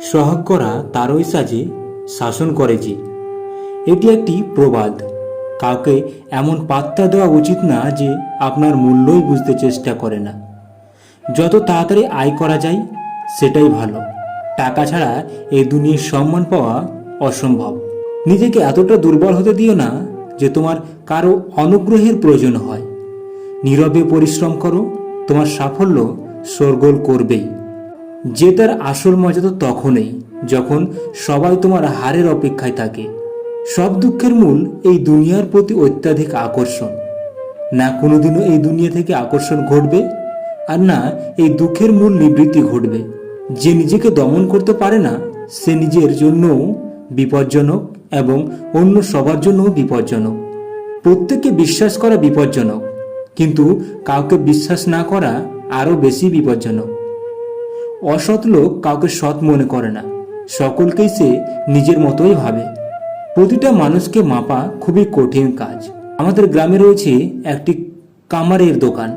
সোহাগ করা তারই সাজে শাসন করে যে। এটি একটি প্রবাদ। কাউকে এমন পাত্তা দেওয়া উচিত না যে আপনার মূল্যই বুঝতে চেষ্টা করে না। যত তাড়াতাড়ি আয় করা যায় সেটাই ভালো। টাকা ছাড়া এই দুনিয়ার সম্মান পাওয়া অসম্ভব। নিজেকে এতটা দুর্বল হতে দিও না যে তোমার কারো অনুগ্রহের প্রয়োজন হয়। নীরবে পরিশ্রম করো, তোমার সাফল্য শোরগোল করবেই। যে তার আসল মজা তো তখনই যখন সবাই তোমার হারের অপেক্ষায় থাকে। সব দুঃখের মূল এই দুনিয়ার প্রতি অত্যাধিক আকর্ষণ। না কোনোদিনও এই দুনিয়া থেকে আকর্ষণ ঘটবে, আর না এই দুঃখের মূল নিবৃত্তি ঘটবে। যে নিজেকে দমন করতে পারে না সে নিজের জন্যও বিপজ্জনক এবং অন্য সবার জন্যও বিপজ্জনক। প্রত্যেককে বিশ্বাস করা বিপজ্জনক, কিন্তু কাউকে বিশ্বাস না করা আরও বেশি বিপজ্জনক। অসৎ লোক কাউকে সৎ মনে করে না, সকলকেই সে নিজের মতোই ভাবে। প্রতিটা মানুষকে মাপা খুবই কঠিন কাজ। আমাদের গ্রামে রয়েছে একটি কামারের দোকান।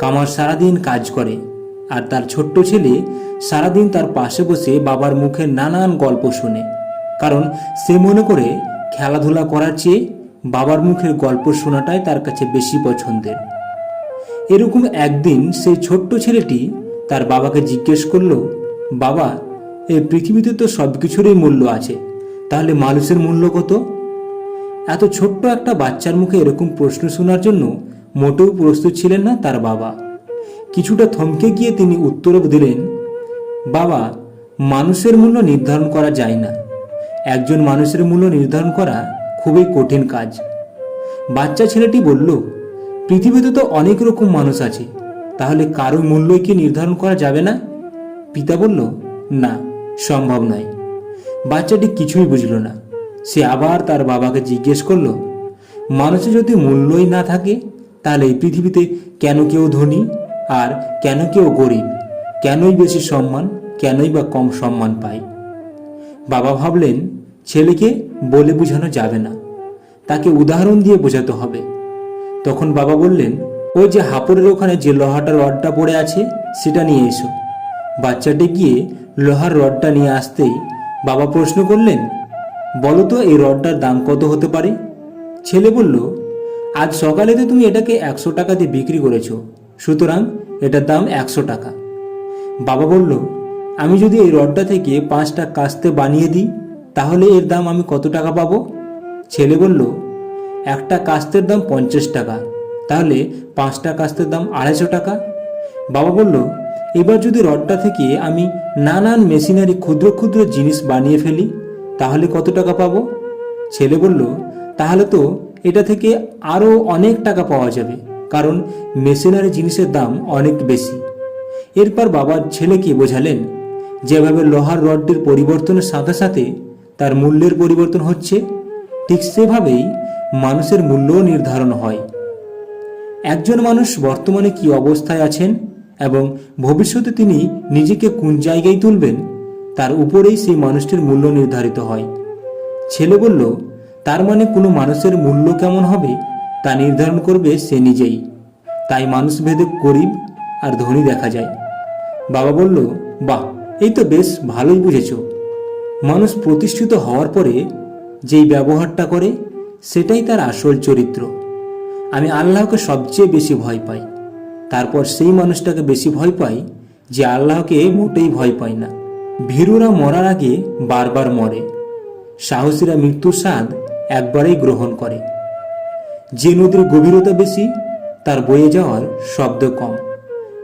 কামার সারাদিন কাজ করে, আর তার ছোট্ট ছেলে সারাদিন তার পাশে বসে বাবার মুখে নানান গল্প শুনে। কারণ সে মনে করে খেলাধুলা করার চেয়ে বাবার মুখের গল্প শোনাটাই তার কাছে বেশি পছন্দের। এরকম একদিন সেই ছোট্ট ছেলেটি তার বাবাকে জিজ্ঞেস করলো, বাবা, এই পৃথিবীতে তো সব কিছুরই মূল্য আছে, তাহলে মানুষের মূল্য কত? এত ছোট্ট একটা বাচ্চার মুখে এরকম প্রশ্ন শোনার জন্য মোটেও প্রস্তুত ছিলেন না তার বাবা। কিছুটা থমকে গিয়ে তিনি উত্তর দিলেন, বাবা, মানুষের মূল্য নির্ধারণ করা যায় না। একজন মানুষের মূল্য নির্ধারণ করা খুবই কঠিন কাজ। বাচ্চা ছেলেটি বলল, পৃথিবীতে তো অনেক রকম মানুষ আছে, তাহলে কারো মূল্যই কি নির্ধারণ করা যাবে না? পিতা বলল, না, সম্ভব নয়। বাচ্চাটি কিছুই বুঝল না। সে আবার তার বাবাকে জিজ্ঞেস করল, মানুষের যদি মূল্যই না থাকে তাহলে এই পৃথিবীতে কেন কেউ ধনী আর কেন কেউ গরিব? কেনই বেশি সম্মান, কেনই বা কম সম্মান পায়? বাবা ভাবলেন, ছেলেকে বলে বোঝানো যাবে না, তাকে উদাহরণ দিয়ে বোঝাতে হবে। তখন বাবা বললেন, ওই যে হাঁপড়ের ওখানে যে লোহাটা রডটা পড়ে আছে সেটা নিয়ে এসো। বাচ্চাটি গিয়ে লোহার রডটা নিয়ে আসতেই বাবা প্রশ্ন করলেন, বলো তো এই রডটার দাম কত হতে পারে? ছেলে বলল, আজ সকালে তো তুমি এটাকে 100 টাকা দিয়ে বিক্রি করেছো, সুতরাং এটার দাম 100 টাকা। বাবা বলল, আমি যদি এই রডটা থেকে 5টা কাস্তে বানিয়ে দিই তাহলে এর দাম আমি কত টাকা পাবো? ছেলে বলল, একটা কাস্তের দাম 50 টাকা, তাহলে 5টা কাস্তের দাম 250 টাকা। বাবা বলল, এবার যদি রডটা থেকে আমি নানান মেশিনারি ক্ষুদ্র ক্ষুদ্র জিনিস বানিয়ে ফেলি তাহলে কত টাকা পাবো? ছেলে বলল, তাহলে তো এটা থেকে আরও অনেক টাকা পাওয়া যাবে, কারণ মেশিনারি জিনিসের দাম অনেক বেশি। এরপর বাবা ছেলেকে বোঝালেন, যেভাবে লোহার রডটির পরিবর্তনের সাথে সাথে তার মূল্যের পরিবর্তন হচ্ছে, ঠিক সেভাবেই মানুষের মূল্যও নির্ধারণ হয়। একজন মানুষ বর্তমানে কি অবস্থায় আছেন এবং ভবিষ্যতে তিনি নিজেকে কোন জায়গায় তুলবেন তার উপরেই সেই মানুষটির মূল্য নির্ধারিত হয়। ছেলে বলল, তার মানে কোনো মানুষের মূল্য কেমন হবে তা নির্ধারণ করবে সে নিজেই। তাই মানুষ ভেদে গরিব আর ধনী দেখা যায়। বাবা বলল, বাহ, এই তো বেশ ভালোই বুঝেছ। মানুষ প্রতিষ্ঠিত হওয়ার পরে যেই ব্যবহারটা করে সেটাই তার আসল চরিত্র। আমি আল্লাহকে সবচেয়ে বেশি ভয় পাই, তারপর সেই মানুষটাকে বেশি ভয় পাই যে আল্লাহকে মোটেই ভয় পায় না। ভীরুরা মরার আগে বারবার মরে, সাহসীরা মৃত্যুর স্বাদ একবারেই গ্রহণ করে। যে নদীর গভীরতা বেশি তার বয়ে যাওয়ার শব্দ কম,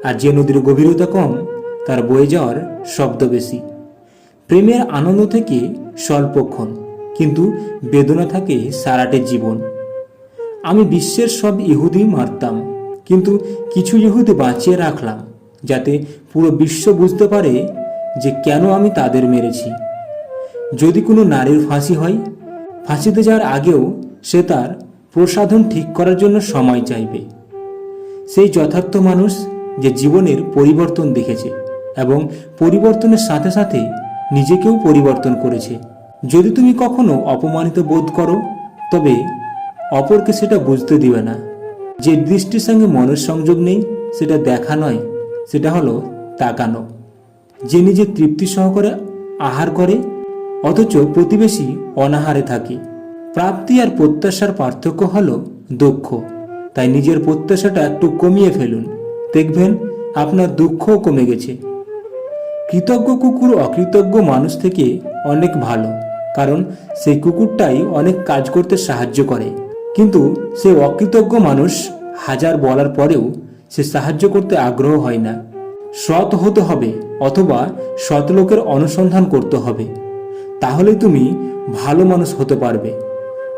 আর যে নদীর গভীরতা কম তার বয়ে যাওয়ার শব্দ বেশি। প্রেমের আনন্দ থেকে স্বল্পক্ষণ, কিন্তু বেদনা থাকে সারাটে জীবন। আমি বিশ্বের সব ইহুদি মারতাম, কিন্তু কিছু ইহুদি বাঁচিয়ে রাখলাম যাতে পুরো বিশ্ব বুঝতে পারে যে কেন আমি তাদের মেরেছি। যদি কোনো নারীর ফাঁসি হয়, ফাঁসিতে যাওয়ার আগেও সে তার প্রসাধন ঠিক করার জন্য সময় চাইবে। সেই যথার্থ মানুষ যে জীবনের পরিবর্তন দেখেছে এবং পরিবর্তনের সাথে সাথে নিজেকেও পরিবর্তন করেছে। যদি তুমি কখনো অপমানিত বোধ করো তবে অপরকে সেটা বুঝতে দিবে না। যে দৃষ্টির সঙ্গে মনের সংযোগ নেই সেটা দেখা নয়, সেটা হলো তাকানো। যে নিজে তৃপ্তি সহকারে আহার করে, অথচ প্রতিবেশী অনাহারে থাকে। প্রাপ্তি আর প্রত্যাশার পার্থক্য হলো দুঃখ। তাই নিজের প্রত্যাশাটা একটু কমিয়ে ফেলুন, দেখবেন আপনার দুঃখও কমে গেছে। কৃতজ্ঞ কুকুর অকৃতজ্ঞ মানুষ থেকে অনেক ভালো, কারণ সেই কুকুরটাই অনেক কাজ করতে সাহায্য করে। কিন্তু সেই অকৃতজ্ঞ মানুষ হাজার বলার পরেও সে সাহায্য করতে আগ্রহ হয় না। সৎ হতে হবে অথবা সৎ লোকের অনুসন্ধান করতে হবে, তাহলে তুমি ভালো মানুষ হতে পারবে,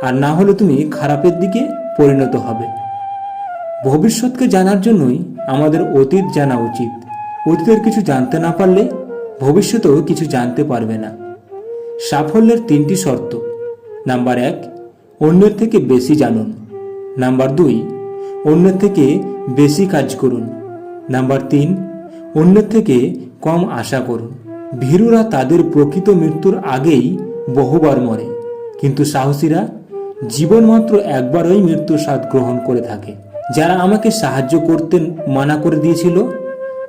আর না হলে তুমি খারাপের দিকে পরিণত হবে। ভবিষ্যৎকে জানার জন্যই আমাদের অতীত জানা উচিত। অতীতের কিছু জানতে না পারলে ভবিষ্যতেও কিছু জানতে পারবে না। সাফল্যের 3টি শর্ত। নাম্বার 1, অন্যের থেকে বেশি জানুন। নাম্বার 2, অন্যের থেকে বেশি কাজ করুন। নাম্বার 3, অন্যের থেকে কম আশা করুন। ভীরুরা তাদের প্রকৃত মৃত্যুর আগেই বহুবার মরে, কিন্তু সাহসীরা জীবন মাত্র একবারই মৃত্যুর স্বাদ গ্রহণ করে থাকে। যারা আমাকে সাহায্য করতে মানা করে দিয়েছিল,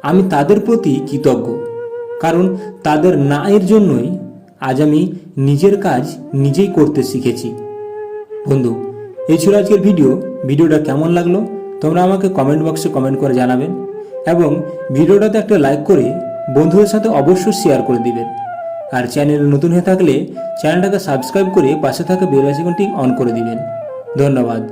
আমি তাদের প্রতি কৃতজ্ঞ, কারণ তাদের না এর জন্যই আজ আমি নিজের কাজ নিজেই করতে শিখেছি। বন্ধু, এই ছিল আজকের ভিডিওটা কেমন লাগলো তোমরা আমাকে কমেন্ট বক্সে কমেন্ট করে জানাবেন, এবং ভিডিওটাতে একটা লাইক করে বন্ধুদের সাথে অবশ্যই শেয়ার করে দিবেন। আর চ্যানেলে নতুন হয়ে থাকলে চ্যানেলটাকে সাবস্ক্রাইব করে পাশে থাকা বেল আইকনটি অন করে দিবেন। ধন্যবাদ।